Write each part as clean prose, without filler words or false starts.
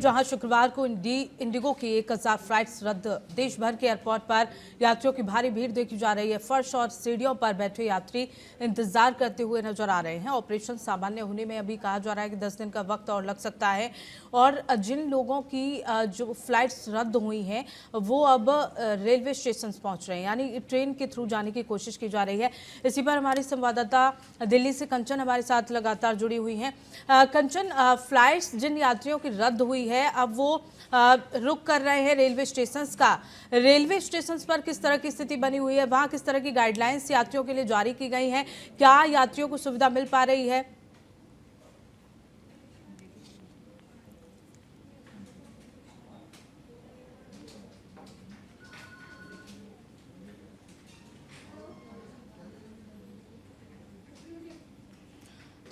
जहां शुक्रवार को इंडिगो की 1000 फ्लाइट्स रद्द। देश भर के एयरपोर्ट पर यात्रियों की भारी भीड़ देखी जा रही है। फर्श और सीढ़ियों पर बैठे यात्री इंतजार करते हुए नजर आ रहे हैं। ऑपरेशन सामान्य होने में अभी कहा जा रहा है कि 10 दिन का वक्त और लग सकता है। और जिन लोगों की जो फ्लाइट्स रद्द हुई हैं वो अब रेलवे स्टेशन पहुंच रहे हैं, यानी ट्रेन के थ्रू जाने की कोशिश की जा रही है। इसी पर हमारी संवाददाता दिल्ली से कंचन हमारे साथ लगातार जुड़ी हुई हैं। कंचन, फ्लाइट्स जिन यात्रियों की रद्द हुई है अब वो रुक कर रहे हैं रेलवे स्टेशंस का। रेलवे स्टेशंस पर किस तरह की स्थिति बनी हुई है, वहां किस तरह की गाइडलाइंस यात्रियों के लिए जारी की गई हैं, क्या यात्रियों को सुविधा मिल पा रही है?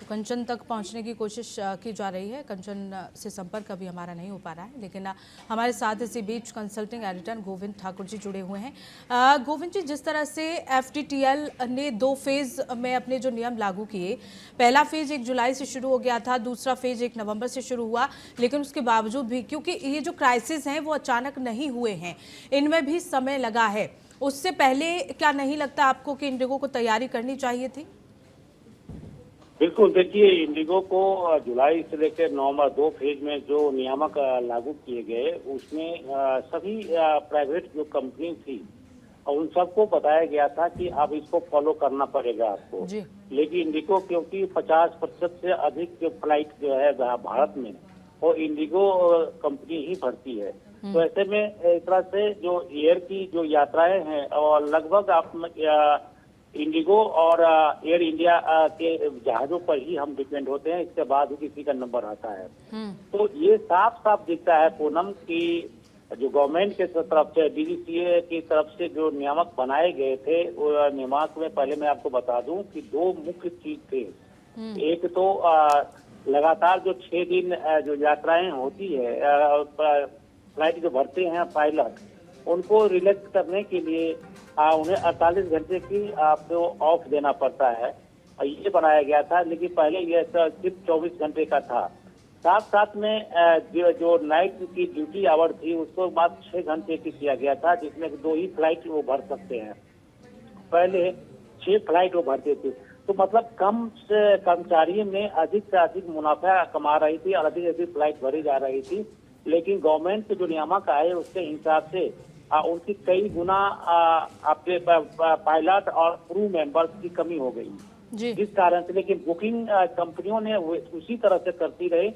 कंचन तक पहुंचने की कोशिश की जा रही है। कंचन से संपर्क अभी हमारा नहीं हो पा रहा है, लेकिन हमारे साथ इसी बीच कंसल्टिंग एडिटर गोविंद ठाकुर जी जुड़े हुए हैं। गोविंद जी, जिस तरह से एफटीटीएल ने 2 फेज में अपने जो नियम लागू किए, पहला फेज 1 जुलाई से शुरू हो गया था, दूसरा फेज 1 नवंबर से शुरू हुआ, लेकिन उसके बावजूद भी क्योंकि ये जो क्राइसिस हैं वो अचानक नहीं हुए हैं, इनमें भी समय लगा है। उससे पहले क्या नहीं लगता आपको कि इंडिगो को तैयारी करनी चाहिए थी? बिल्कुल, देखिए, इंडिगो को जुलाई से लेकर नवंबर 2 फेज में जो नियामक लागू किए गए उसमें सभी प्राइवेट जो कंपनी थी उन सबको बताया गया था कि अब इसको फॉलो करना पड़ेगा आपको। लेकिन इंडिगो क्योंकि 50% से अधिक जो फ्लाइट जो है भारत में वो इंडिगो कंपनी ही भरती है, तो ऐसे में एक तरह से जो एयर की जो यात्राएं हैं और लगभग आप इंडिगो और एयर इंडिया के जहाजों पर ही हम डिपेंड होते हैं, इसके बाद ही किसी का नंबर आता है। तो ये साफ साफ दिखता है पूनम की जो गवर्नमेंट के तरफ से, डीजीसीए की तरफ से जो नियामक बनाए गए थे, वो नियामक में पहले मैं आपको बता दूं कि 2 मुख्य चीज थे। एक तो लगातार जो 6 दिन जो यात्राएं होती है, फ्लाइट जो भरते हैं पायलट, उनको रिलैक्स करने के लिए उन्हें 48 घंटे की आपको ऑफ देना पड़ता है, ये बनाया गया था। लेकिन पहले ये सिर्फ 24 घंटे का था। साथ साथ में जो नाइट की ड्यूटी आवर थी उसको बाद 6 घंटे की किया गया था, जिसमें 2 ही फ्लाइट वो भर सकते हैं। पहले 6 फ्लाइट वो भरते थे, तो मतलब कम से कर्मचारियों में अधिक से अधिक मुनाफा कमा रही थी और अधिक से अधिक फ्लाइट भरी जा रही थी। लेकिन गवर्नमेंट के जो नियामक आए उसके हिसाब से उनकी कई गुना आपके पायलट और क्रू मेंबर्स की कमी हो गई, जिस कारण से। लेकिन बुकिंग कंपनियों ने उसी तरह से करती रहे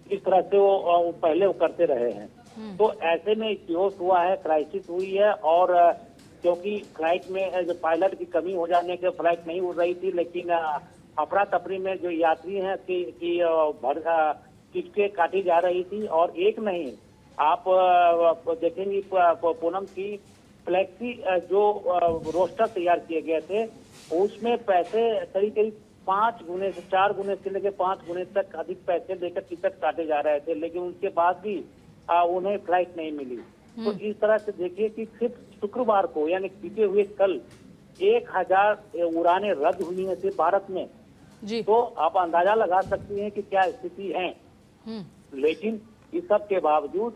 जिस तरह से वो पहले वो करते रहे हैं। तो ऐसे में क्योस हुआ है, क्राइसिस हुई है। और क्योंकि फ्लाइट में जो पायलट की कमी हो जाने के फ्लाइट नहीं उड़ रही थी, लेकिन अफरा तफरी में जो यात्री हैं की टिकटें काटी जा रही थी। और एक नहीं, आप देखेंगे पूनम की फ्लैक्सी जो रोस्टर तैयार किए गए थे उसमें पैसे करीब 5 गुने से 4 गुने से लेकर 5 गुने तक अधिक पैसे देकर टिकट काटे जा रहे थे, लेकिन उनके बाद भी उन्हें फ्लाइट नहीं मिली। तो इस तरह से देखिए कि सिर्फ शुक्रवार को यानी बीते हुए कल 1000 उड़ानें रद्द हुई हैं सिर्फ भारत में। तो आप अंदाजा लगा सकती हैं कि क्या स्थिति है। लेकिन इस सब के बावजूद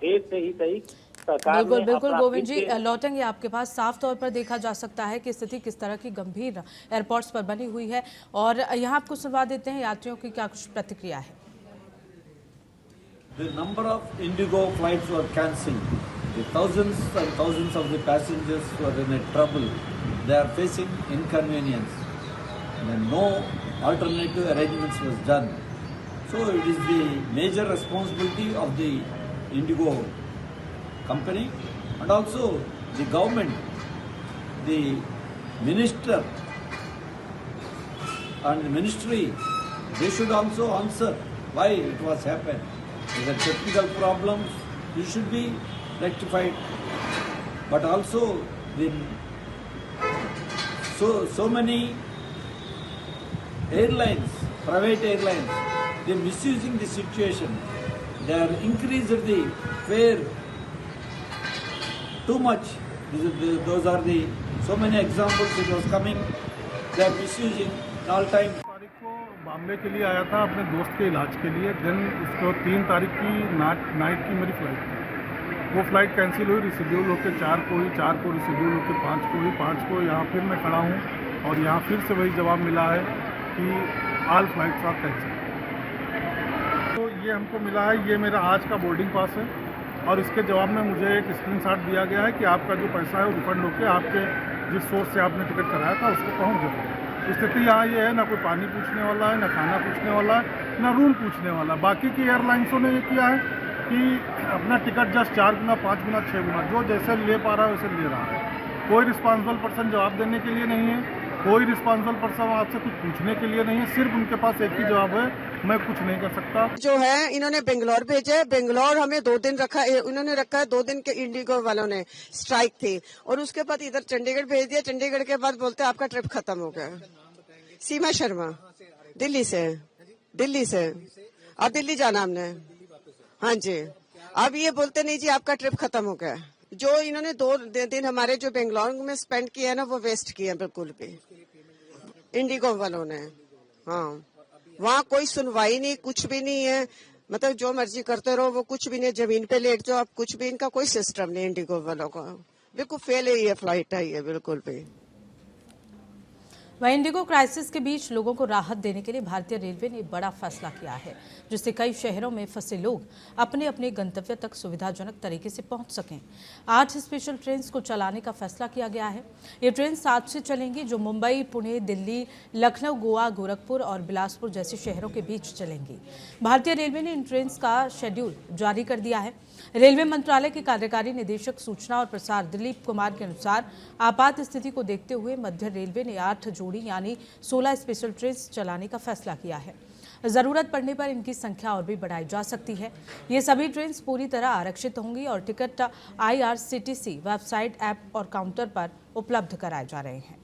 देश से ही सही सरकार बिल्कुल बिल्कुल गोविंद जी, लौटेंगे आपके पास। साफ तौर पर देखा जा सकता है कि स्थिति किस तरह की गंभीर एयरपोर्ट्स पर बनी हुई है, और यहाँ आपको सुनवा देते हैं यात्रियों की क्या कुछ प्रतिक्रिया है। The number of Indigo flights were cancelled. The thousands and thousands of the passengers were in a trouble. They are facing inconvenience. And no alternative arrangements was done. So it is the major responsibility of the Indigo company and also the government, the minister and the ministry. They should also answer why it was happened. The technical problems it should be rectified, but also the so many airlines, private airlines, they are misusing the situation. They are increased the fare too much. Those are the so many examples it was coming. They are misusing all time. Bombay के लिए आया था अपने दोस्त के इलाज के लिए। देन उसको 3 तारीख की नाइट की मेरी फ़्लाइट थी। वो फ़्लाइट कैंसिल हुई, रिशेड्यूल होकर 4 को हुई, 4 को रिशेड्यूल होकर 5 को हुई, 5 को यहाँ फिर मैं खड़ा हूँ और यहाँ फिर से वही जवाब मिला है कि ऑल फ्लाइट्स आर कैंसिल। तो ये हमको मिला है, ये मेरा आज का बोर्डिंग पास है और इसके जवाब में मुझे एक स्क्रीनशॉट दिया गया है कि आपका जो पैसा है वो रिफंड होकर आपके जिस सोर्स से आपने टिकट कराया था उसको पहुँच जाएगा। स्थिति यहाँ ये है, ना कोई पानी पूछने वाला है, ना खाना पूछने वाला है, ना रूम पूछने वाला। बाकी की एयरलाइंसों ने ये किया है कि अपना टिकट जस्ट 4 गुना, 5 गुना, 6 गुना जो जैसे ले पा रहा है वैसे ले रहा है। कोई रिस्पांसिबल पर्सन जवाब देने के लिए नहीं है, कोई रिस्पांसिबल पर्सन आपसे कुछ पूछने के लिए नहीं है। सिर्फ उनके पास एक ही जवाब है, मैं कुछ नहीं कर सकता। जो है इन्होंने बेंगलोर भेजे, बेंगलोर हमें 2 दिन रखा, उन्होंने रखा है 2 दिन के। इंडिगो वालों ने स्ट्राइक थी और उसके बाद इधर चंडीगढ़ भेज दिया। चंडीगढ़ के बाद बोलते आपका ट्रिप खत्म हो गया। सीमा शर्मा, दिल्ली से। अब दिल्ली जाना हमने। हाँ जी, अब ये बोलते नहीं जी आपका ट्रिप खत्म हो गया। जो इन्होंने 2 दिन हमारे जो बेंगलोर में स्पेंड किया है ना, वो वेस्ट किया बिल्कुल भी इंडिगो वालों ने। हाँ, वहाँ कोई सुनवाई नहीं, कुछ भी नहीं है। मतलब जो मर्जी करते रहो, वो कुछ भी नहीं। जमीन पे लेट जाओ, आप कुछ भी। इनका कोई सिस्टम नहीं इंडिगो वालों का। बिल्कुल फेल है ये फ्लाइट है, ये बिल्कुल भी। वहीं इंडिगो क्राइसिस के बीच लोगों को राहत देने के लिए भारतीय रेलवे ने बड़ा फैसला किया है, जिससे कई शहरों में फंसे लोग अपने अपने गंतव्य तक सुविधाजनक तरीके से पहुंच सकें। 8 स्पेशल ट्रेन को चलाने का फैसला किया गया है। ये ट्रेन 7 से चलेंगी, जो मुंबई, पुणे, दिल्ली, लखनऊ, गोवा, गोरखपुर और बिलासपुर जैसे शहरों के बीच चलेंगी। भारतीय रेलवे ने इन ट्रेन का शेड्यूल जारी कर दिया है। रेलवे मंत्रालय के कार्यकारी निदेशक सूचना और प्रसार दिलीप कुमार के अनुसार आपात स्थिति को देखते हुए मध्य रेलवे ने 8 जोड़ी यानी 16 स्पेशल ट्रेन चलाने का फैसला किया है। जरूरत पड़ने पर इनकी संख्या और भी बढ़ाई जा सकती है। ये सभी ट्रेन पूरी तरह आरक्षित होंगी और टिकट IRCTC वेबसाइट, ऐप और काउंटर पर उपलब्ध कराए जा रहे हैं।